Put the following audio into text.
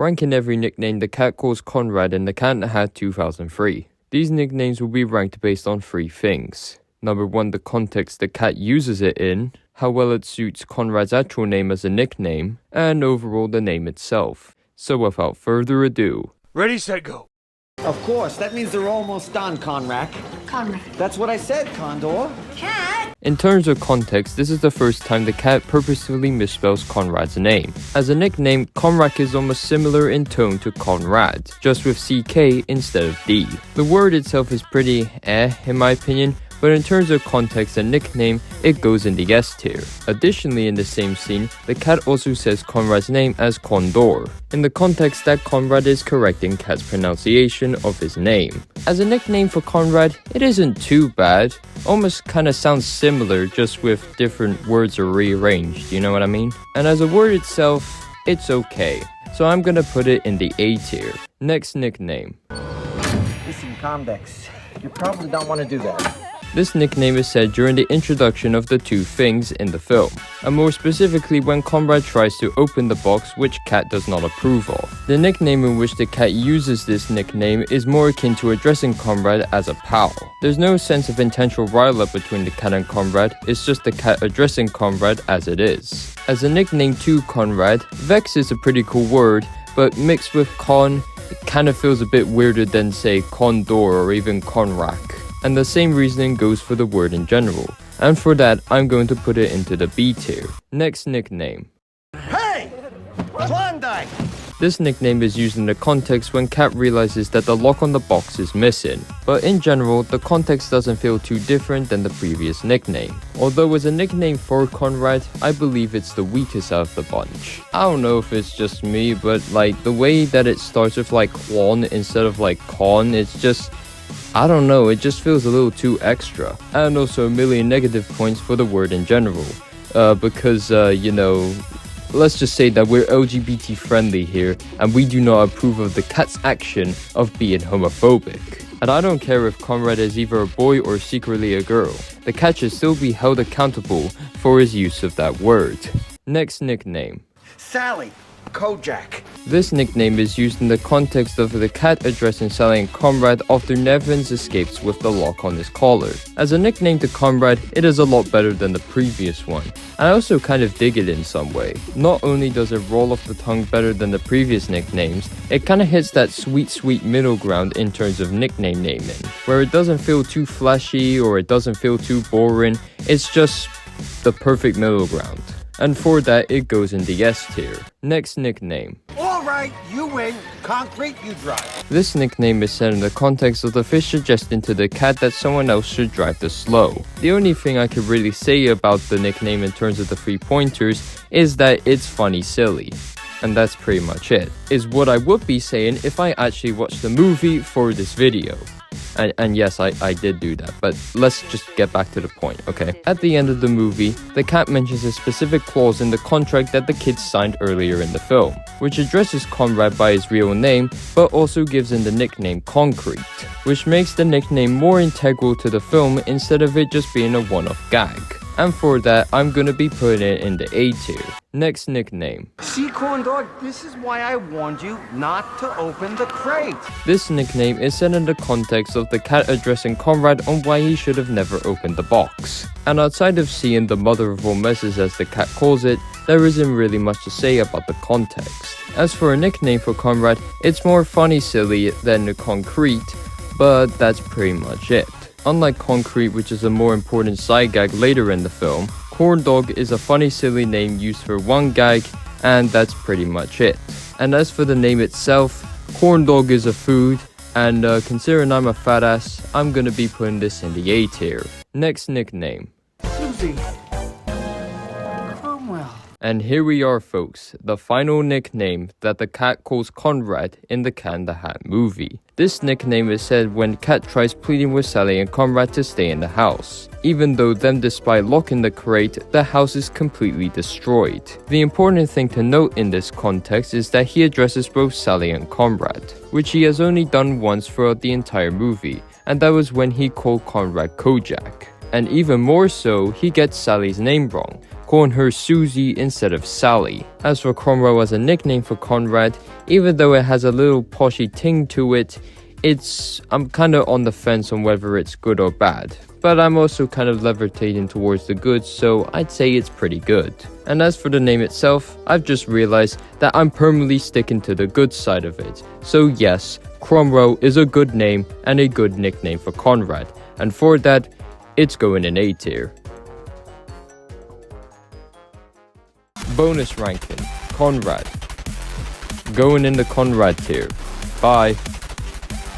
Ranking every nickname the cat calls Conrad in the Cat in the Hat 2003. These nicknames will be ranked based on 3 things. Number 1, the context the cat uses it in, how well it suits Conrad's actual name as a nickname, and overall the name itself. So without further ado, ready, set, go. Of course, that means they're almost done, Conrad. Conrad. That's what I said, Condor. Cat! in terms of context, this is the first time the cat purposefully misspells Conrad's name. As a nickname, Conrad is almost similar in tone to Conrad, just with CK instead of D. The word itself is pretty in my opinion, but in terms of context and nickname, it goes in the S tier. Additionally, in the same scene, the cat also says Conrad's name as Condor, in the context that Conrad is correcting Cat's pronunciation of his name. As a nickname for Conrad, it isn't too bad, almost kinda sounds similar, just with different words are rearranged, you know what I mean? And as a word itself, it's okay, so I'm gonna put it in the A tier. Next nickname. Listen, Convex, you probably don't want to do that. This nickname is said during the introduction of the 2 things in the film, and more specifically when Conrad tries to open the box, which Cat does not approve of. The nickname in which the cat uses this nickname is more akin to addressing Conrad as a pal. There's no sense of intentional rile-up between the cat and Conrad, it's just the cat addressing Conrad as it is. As a nickname to Conrad, Vex is a pretty cool word, but mixed with Con, it kinda feels a bit weirder than say Condor or even Conrack. And the same reasoning goes for the word in general. And for that, I'm going to put it into the B tier. Next nickname. Hey! Klondike! This nickname is used in the context when Cat realizes that the lock on the box is missing. But in general, the context doesn't feel too different than the previous nickname. Although as a nickname for Conrad, I believe it's the weakest out of the bunch. I don't know if it's just me, but like the way that it starts with like Quan instead of like Con, it's just, I don't know, it just feels a little too extra. And also a million negative points for the word in general. Because, you know, let's just say that we're LGBT friendly here, and we do not approve of the cat's action of being homophobic. And I don't care if Conrad is either a boy or secretly a girl, the cat should still be held accountable for his use of that word. Next nickname. Sally, Kojak. This nickname is used in the context of the cat addressing Sally and Conrad after Nevins escapes with the lock on his collar. As a nickname to Conrad, it is a lot better than the previous one. I also kind of dig it in some way. Not only does it roll off the tongue better than the previous nicknames, it kinda hits that sweet middle ground in terms of nickname naming, where it doesn't feel too flashy or it doesn't feel too boring, it's just the perfect middle ground. And for that, it goes in the S tier. Next nickname. All right, you win. Concrete, you drive. This nickname is set in the context of the fish suggesting to the cat that someone else should drive the slow. The only thing I could really say about the nickname in terms of the 3 pointers is that it's funny silly. And that's pretty much it. Is what I would be saying if I actually watched the movie for this video. And yes, I did do that, but let's just get back to the point, okay? At the end of the movie, the cat mentions a specific clause in the contract that the kids signed earlier in the film, which addresses Conrad by his real name, but also gives him the nickname Concrete, which makes the nickname more integral to the film instead of it just being a one-off gag. And for that, I'm gonna be putting it in the A tier. Next nickname. See, Corn Dog, this is why I warned you not to open the crate. This nickname is set in the context of the cat addressing Conrad on why he should have never opened the box. And outside of seeing the mother of all messes as the cat calls it, there isn't really much to say about the context. As for a nickname for Conrad, it's more funny silly than Concrete, but that's pretty much it. Unlike Concrete, which is a more important side gag later in the film, Corn Dog is a funny silly name used for one gag, and that's pretty much it. And as for the name itself, Corn Dog is a food, and considering I'm a fat ass, I'm gonna be putting this in the A tier. Next nickname. Susie. Cromwell. And here we are, folks, the final nickname that the cat calls Conrad in the Cat in the Hat movie. This nickname is said when Cat tries pleading with Sally and Conrad to stay in the house. Even though them despite locking the crate, the house is completely destroyed. The important thing to note in this context is that he addresses both Sally and Conrad, which he has only done once throughout the entire movie, and that was when he called Conrad Kojak. And even more so, he gets Sally's name wrong, calling her Susie instead of Sally. As for Cromwell as a nickname for Conrad, even though it has a little poshy ting to it, I'm kinda on the fence on whether it's good or bad. But I'm also kind of levitating towards the good, so I'd say it's pretty good. And as for the name itself, I've just realized that I'm permanently sticking to the good side of it. So yes, Cromwell is a good name and a good nickname for Conrad, and for that, it's going in A tier. Bonus ranking, Conrad. Going in the Conrad tier. Bye.